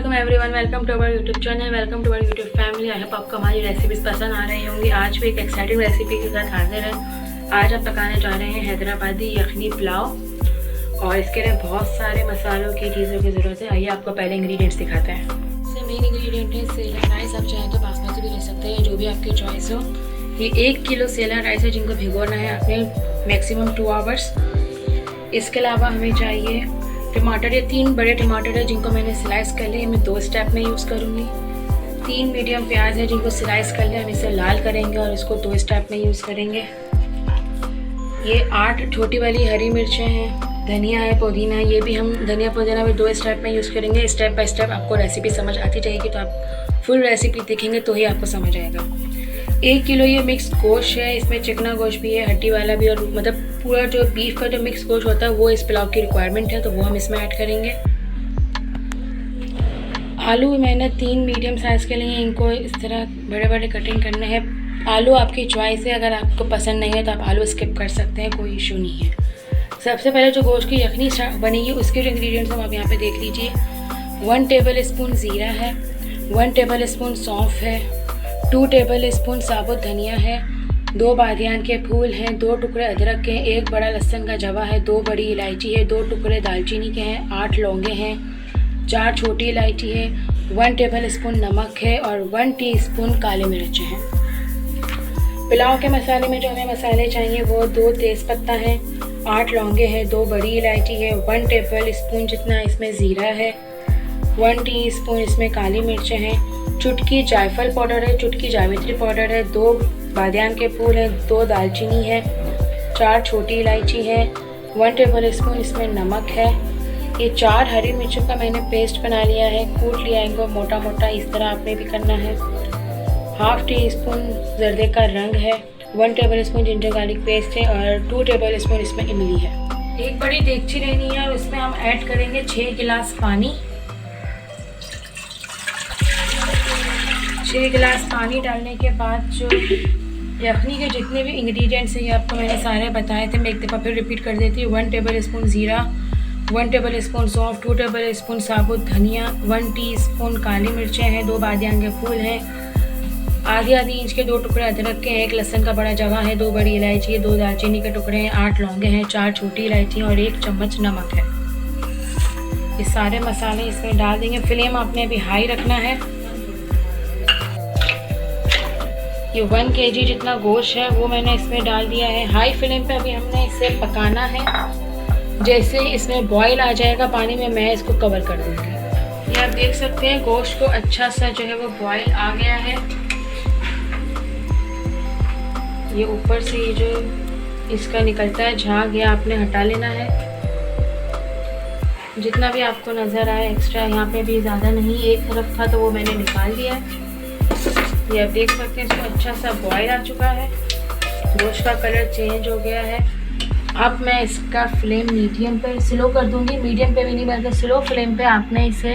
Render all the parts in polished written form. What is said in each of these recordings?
अस्सलाम everyone, welcome to our YouTube channel, welcome to our YouTube family. I hope आपको हमारी recipes पसंद आ रही होंगी। आज भी एक एक्साइटिंग रेसिपी के साथ हाजिर है। आज हम पकाने जा रहे हैं हैदराबादी यखनी पुलाव और इसके लिए बहुत सारे मसालों की चीज़ों की ज़रूरत है। आइए आपको पहले इंग्रेडिएंट्स दिखाते हैं। इससे मेन इंग्रेडिएंट है सेला राइस। आप चाहें तो बासमती भी ले सकते हैं, जो भी आपकी चॉइस हो। ये 1 किलो सेला राइस है जिनको भिगोना है आपने मैक्सिमम 2 आवर्स। इसके अलावा हमें चाहिए टमाटर। ये 3 बड़े टमाटर है जिनको मैंने स्लाइस कर लिया। मैं 2 स्टेप में यूज़ करूँगी। 3 मीडियम प्याज है जिनको स्लाइस कर लिया। हम इसे लाल करेंगे और इसको 2 स्टेप में यूज़ करेंगे। ये 8 छोटी वाली हरी मिर्चें हैं। धनिया है, पुदीना है, ये भी हम धनिया पुदीना भी 2 स्टेप में यूज़ करेंगे। स्टेप बाय स्टेप आपको रेसिपी समझ आती जाएगी, तो आप फुल रेसिपी देखेंगे तो ही आपको समझ आएगा। 1 किलो ये मिक्स गोश्त है। इसमें चिकना गोश्त भी है, हड्डी वाला भी, और मतलब पूरा जो बीफ का जो मिक्स गोश्त होता है वो इस पुलाव की रिक्वायरमेंट है, तो वो हम इसमें ऐड करेंगे। आलू मैंने 3 मीडियम साइज़ के लिए, इनको इस तरह बड़े बड़े कटिंग करने हैं। आलू आपकी चॉइस है, अगर आपको पसंद नहीं है तो आप आलू स्किप कर सकते हैं, कोई इशू नहीं है। सबसे पहले जो गोश्त की यखनी बनेगी उसके जो इंग्रेडिएंट्स हम आप यहाँ पे देख लीजिए। 1 टेबल स्पून ज़ीरा है, 1 टेबल स्पून सौंफ है, 2 टेबल स्पून साबुत धनिया है, 2 बादियान के फूल हैं, 2 टुकड़े अदरक के, 1 बड़ा लहसुन का जवा है, 2 बड़ी इलायची है, 2 टुकड़े दालचीनी के हैं, 8 लौंगे हैं, 4 छोटी इलायची है, 1 टेबल स्पून नमक है और 1 टीस्पून काले मिर्च हैं। पुलाव के मसाले में जो हमें मसाले चाहिए वो 2 तेज़पत्ता हैं, 8 लौंगे हैं, 2 बड़ी इलायची है, 1 टेबल स्पून जितना इसमें ज़ीरा है, 1 टीस्पून इसमें काली मिर्चें हैं, चुटकी जायफल पाउडर है, चुटकी जावित्री पाउडर है, 2 बादियान के फूल हैं, 2 दालचीनी है, 4 छोटी इलायची है, 1 टेबल स्पून इसमें नमक है। ये 4 हरी मिर्चों का मैंने पेस्ट बना लिया है, कूट लिया है इनको मोटा मोटा, इस तरह आपने भी करना है। 1/2 टीस्पून जर्दे का रंग है, 1 table spoon ginger garlic paste है और 2 टेबल स्पून इसमें इमली है। एक बड़ी देगची लेनी है और उसमें हम ऐड करेंगे 6 गिलास पानी। 6 गिलास पानी डालने के बाद जो यखनी के जितने भी इंग्रेडिएंट्स हैं ये आपको मैंने सारे बताए थे, मैं एक दफ़ा फिर रिपीट कर देती हूँ। 1 टेबल स्पून ज़ीरा, 1 टेबल स्पून सौंफ, 2 टेबल स्पून साबुत धनिया, 1 टीस्पून काली मिर्चें हैं, 2 बादियान के फूल हैं, आधी इंच के 2 टुकड़े अदरक के हैं, 1 लहसुन का बड़ा जवा है, 2 बड़ी इलायची है, 2 दालचीनी के टुकड़े हैं, 8 लौंगे हैं, 4 छोटी इलायची और 1 चम्मच नमक है। ये सारे मसाले इसमें डाल देंगे। फ्लेम आपने अभी हाई रखना है। ये 1 kg जितना गोश्त है वो मैंने इसमें डाल दिया है। हाई फ्लेम पे अभी हमने इसे पकाना है। जैसे इसमें बॉईल आ जाएगा पानी में, मैं इसको कवर कर दूँगी। ये आप देख सकते हैं गोश्त को अच्छा सा जो है वो बॉईल आ गया है। ये ऊपर से ये जो इसका निकलता है झाग, ये आपने हटा लेना है। जितना भी आपको नज़र आए एक्स्ट्रा, यहाँ पे भी ज़्यादा नहीं, एक तरफ था तो वो मैंने निकाल दिया है। ये आप देख सकते हैं इसको अच्छा सा बॉईल आ चुका है, गोश्त का कलर चेंज हो गया है। अब मैं इसका फ्लेम मीडियम पे स्लो कर दूंगी। मीडियम पे भी नहीं बल्कि स्लो फ्लेम पे आपने इसे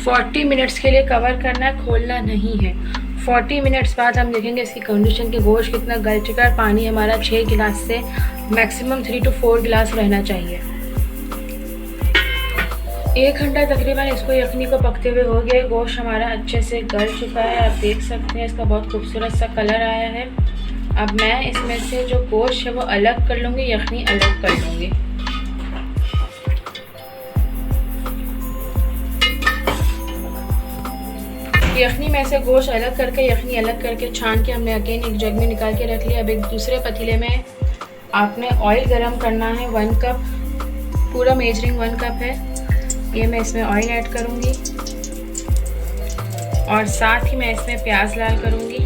40 मिनट्स के लिए कवर करना है, खोलना नहीं है। 40 मिनट्स बाद हम देखेंगे इसकी कंडीशन के गोश्त कितना गल चुका है। पानी हमारा 6 गिलास से मैक्सिमम 3 to 4 गिलास रहना चाहिए। 1 घंटा तकरीबन इसको यखनी को पकते हुए हो गया। गोश्त हमारा अच्छे से गल चुका है, आप देख सकते हैं इसका बहुत खूबसूरत सा कलर आया है। अब मैं इसमें से जो गोश्त है वो अलग कर लूँगी, यखनी अलग कर लूँगी। यखनी में से गोश्त अलग करके, यखनी अलग करके छान के हमने अगेन एक जग में निकाल के रख लिया। अब एक दूसरे पतीले में आपने ऑयल गरम करना है। 1 कप, पूरा मेजरिंग 1 कप है, ये मैं इसमें ऑयल ऐड करूँगी और साथ ही मैं इसमें प्याज लाल करूँगी।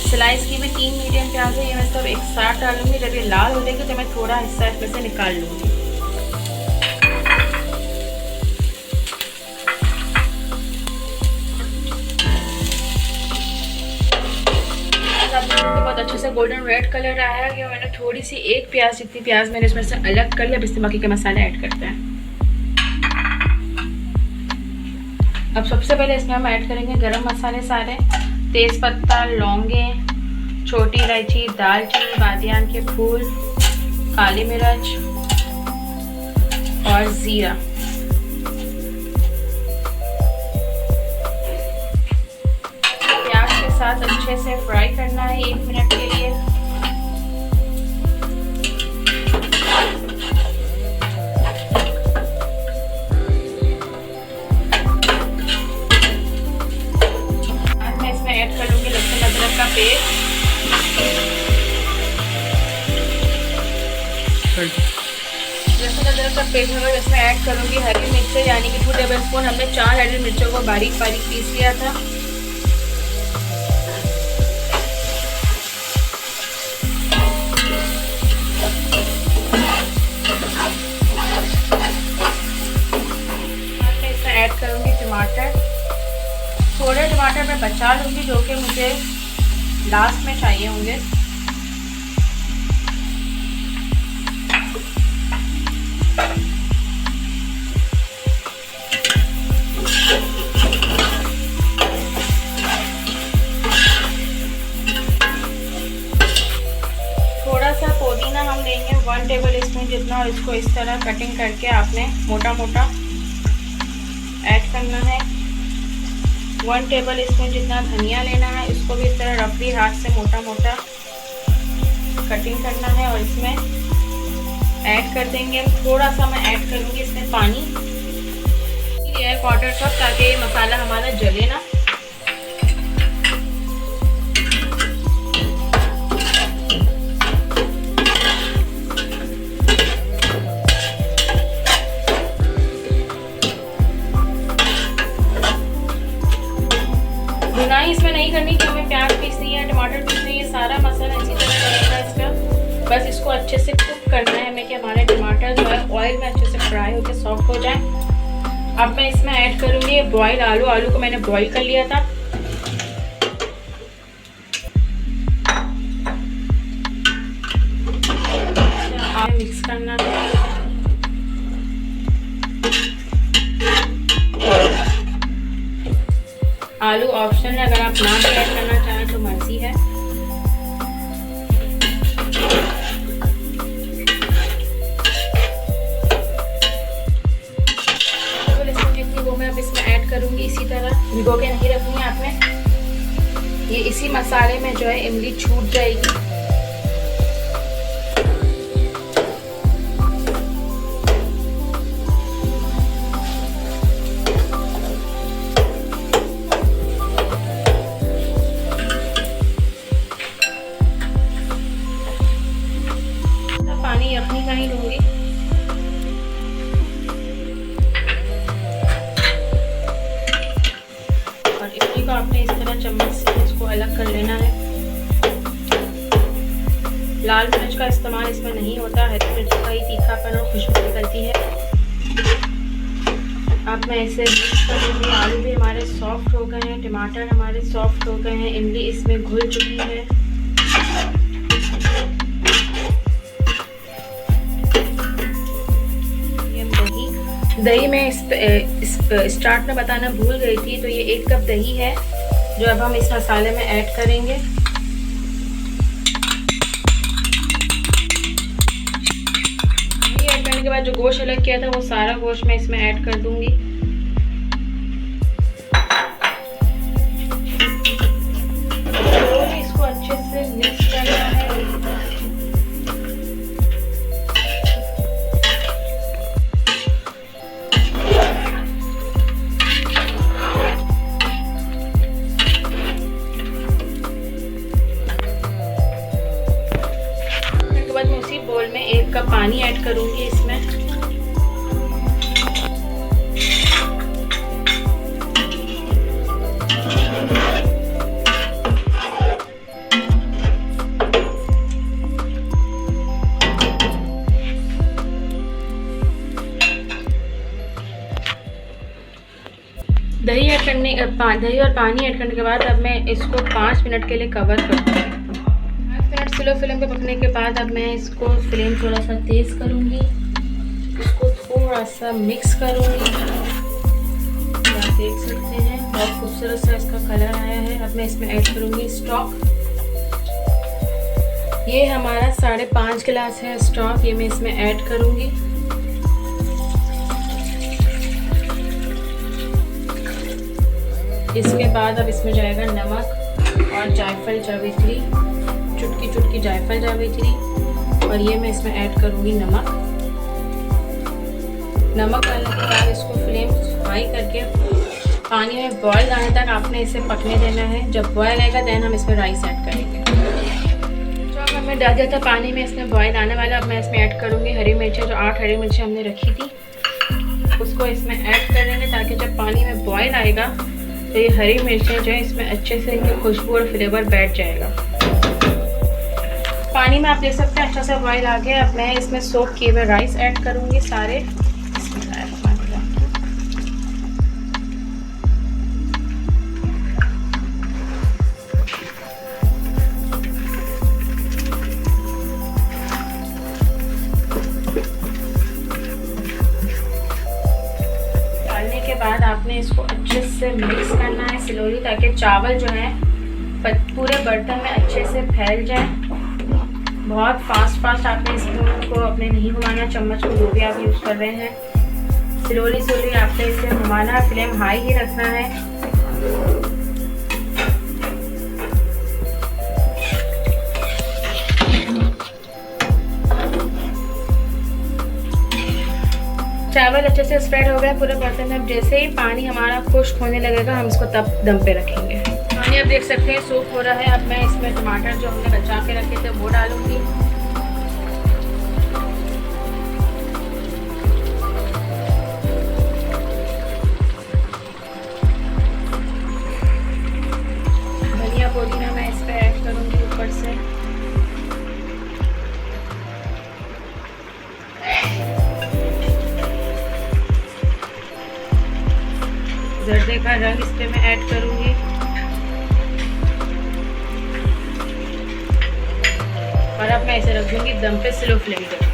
स्लाइस की भी 3 मीडियम प्याज है, ये मैं सब एक साथ डालूँगी। जब ये लाल हो जाएगी तो मैं थोड़ा हिस्सा इसमें से निकाल लूँगी। बहुत अच्छे से गोल्डन रेड कलर आया है कि मैंने थोड़ी सी 1 प्याज जितनी प्याज मैंने इसमें से अलग कर लिया। अब इसमें बाकी के मसाले ऐड करते हैं। अब सबसे पहले इसमें हम ऐड करेंगे गरम मसाले सारे, तेज़पत्ता, लौंगे, छोटी इलायची, दालचीनी, बादियान के फूल, काली मिर्च और ज़ीरा। साथ अच्छे से फ्राई करना है 1 मिनट के लिए। मैं इसमें ऐड कर लूँगी लहसुन अदरक का पेस्ट। लहसुन अदरक का पेस्ट मैं इसमें ऐड करूँगी हरी मिर्चें, यानी कि 2 टेबलस्पून हमने 4 हरी मिर्चों को बारीक बारीक पीस लिया था। मैं इसमें ऐड करूँगी टमाटर। थोड़े टमाटर मैं बचा लूँगी जो कि मुझे लास्ट में चाहिए होंगे। थोड़ा सा पुदीना हम लेंगे 1 टेबल स्पून जितना, और इसको इस तरह कटिंग करके आपने मोटा मोटा ऐड करना है। 1 टेबल स्पून जितना धनिया लेना है, इसको भी इस तरह रफली हाथ से मोटा मोटा कटिंग करना है और इसमें ऐड कर देंगे। थोड़ा सा मैं ऐड करूँगी इसमें पानी, ये है 1/4 कप, ताकि ये मसाला हमारा जले ना। भुनाई इसमें नहीं करनी कि हमें प्याज पीसनी है, टमाटर पीसनी है, सारा मसाला इसी तरह चलेगा इसका। बस इसको अच्छे से कुक करना है हमें कि हमारे टमाटर जो है ऑयल में अच्छे से फ्राई होकर सॉफ्ट हो जाए। अब मैं इसमें ऐड करूँगी बॉयल आलू। आलू को मैंने बॉईल कर लिया था। मिक्स करना है। आलू ऑप्शनल है, अगर आप ना भी ऐड करना चाहें तो मर्जी है। जितनी वो मैं अब इसमें ऐड करूँगी, इसी तरह भिगो के नहीं रखनी है आपने। ये इसी मसाले में जो है इमली छूट जाएगी। पानी यखनी का ही लूँगी। और इमली को आपने इस तरह चम्मच से इसको अलग कर लेना है। लाल मिर्च का इस्तेमाल इसमें नहीं होता, हरी मिर्च का ही तीखापन और खुशबू निकलती है। अब मैं इसे मिक्स कर दूँगी। आलू भी हमारे सॉफ्ट हो गए हैं, टमाटर हमारे सॉफ्ट हो गए हैं, इमली इसमें घुल चुकी है। दही में स्टार्ट में बताना भूल गई थी, तो ये 1 कप दही है जो अब हम इस मसाले में ऐड करेंगे। दही ऐड करने के बाद जो गोश्त अलग किया था वो सारा गोश्त मैं इसमें ऐड कर दूंगी। तो इसको अच्छे से मिक्स करना है। बोल में 1 कप पानी ऐड करूंगी इसमें। दही और पानी ऐड करने के बाद अब मैं इसको 5 मिनट के लिए कवर कर दूँगी। 5 मिनट स्लो फ्लेम पे पकने के बाद अब मैं इसको फ्लेम थोड़ा सा तेज़ करूँगी, इसको थोड़ा सा मिक्स करूँगी। आप देख सकते हैं बहुत खूबसूरत सा इसका कलर आया है। अब मैं इसमें ऐड करूँगी स्टॉक। ये हमारा 5.5 गिलास है स्टॉक, ये मैं इसमें ऐड करूँगी। इसके बाद अब इसमें जाएगा नमक। और जायफल जावित्री, चुटकी चुटकी जायफल जावित्री। और ये मैं इसमें ऐड करूँगी नमक। नमक डालने के बाद इसको फ्लेम हाई करके पानी में बॉयल आने तक आपने इसे पकने देना है। जब बॉयल आएगा देन हम इसमें राइस ऐड करेंगे। जो अब हमें डाल दिया था पानी में, इसमें बॉयल आने वाला। अब मैं इसमें ऐड करूँगी हरी मिर्चें, जो 8 हरी मिर्चें हमने रखी थी उसको इसमें ऐड करेंगे, ताकि जब पानी में बॉयल आएगा तो ये हरी मिर्चें जो है इसमें अच्छे से इनकी खुशबू और फ्लेवर बैठ जाएगा। पानी में आप देख सकते हैं अच्छा सा बॉयल आ गया। अब मैं इसमें सोक किए हुए राइस ऐड करूँगी सारे। डालने के बाद आपने इसको अच्छे से मिक्स करना है स्लोली, ताकि चावल जो है पूरे बर्तन में अच्छे से फैल जाए। बहुत फास्ट आपने इसको अपने नहीं घुमाना, चम्मच को जो भी आप यूज़ कर रहे हैं स्लोली आपने इसे घुमाना। फ्लेम हाई ही रखना है। चावल अच्छे से स्प्रेड हो गया पूरे बर्तन में। अब जैसे ही पानी हमारा खुश्क होने लगेगा हम इसको तब दम पे रखेंगे। पानी आप देख सकते हैं सूप हो रहा है। अब मैं इसमें टमाटर जो हमने बचा के रखे थे वो डालूंगी। धनिया पुदीना मैं इस पे ऐड करूंगी ऊपर से। जर्दे का रंग इस पे मैं ऐड करूंगी। और अब मैं इसे रख दूंगी दम पे स्लो फ्लेम करके।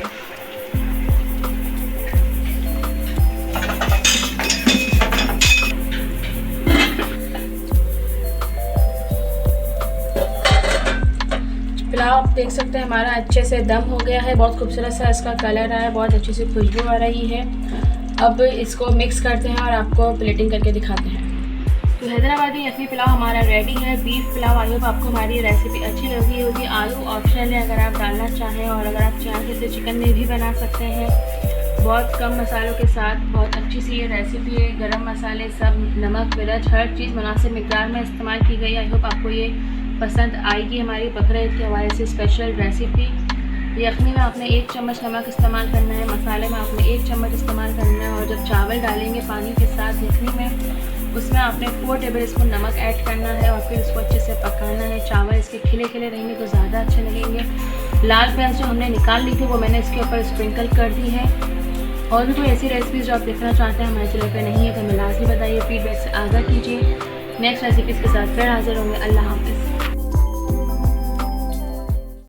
पुलाव आप देख सकते हैं हमारा अच्छे से दम हो गया है। बहुत खूबसूरत सा इसका कलर आया है, बहुत अच्छी सी खुशबू आ रही है। अब इसको मिक्स करते हैं और आपको प्लेटिंग करके दिखाते हैं। तो हैदराबादी यखनी पुलाव हमारा रेडी है। बीफ पुलाव। आई होप आपको हमारी रेसिपी अच्छी लगी होगी। आलू ऑप्शनल है अगर आप डालना चाहें, और अगर आप चाहें तो इसे चिकन में भी बना सकते हैं। बहुत कम मसालों के साथ बहुत अच्छी सी ये रेसिपी है। गरम मसाले सब, नमक, मिर्च, हर चीज़ मुनासिब मिक़दार में इस्तेमाल की गई। आई होप आपको ये पसंद आएगी। हमारी बकरा ईद के हवाले से स्पेशल रेसिपी। यखनी में आपने 1 चम्मच नमक इस्तेमाल करना है, मसाले में आपने 1 चम्मच इस्तेमाल करना है। और जब चावल डालेंगे पानी के साथ यखनी में, उसमें आपने 4 टेबल स्पून नमक ऐड करना है और फिर उसको अच्छे से पकाना है। चावल इसके खिले खिले रहेंगे तो ज़्यादा अच्छे लगेंगे। लाल प्याज जो हमने निकाल ली थी वो मैंने इसके ऊपर स्प्रिंकल कर दी है। और भी कोई ऐसी रेसिपीज़ जो आप देखना चाहते हैं हमारे चैनल पर नहीं है तो हमें लाजमी बताइए, फीडबैक से आगाह कीजिए। नेक्स्ट रेसिपीज़ के साथ फिर हाजिर होंगे। अल्लाह हाफ़िज़।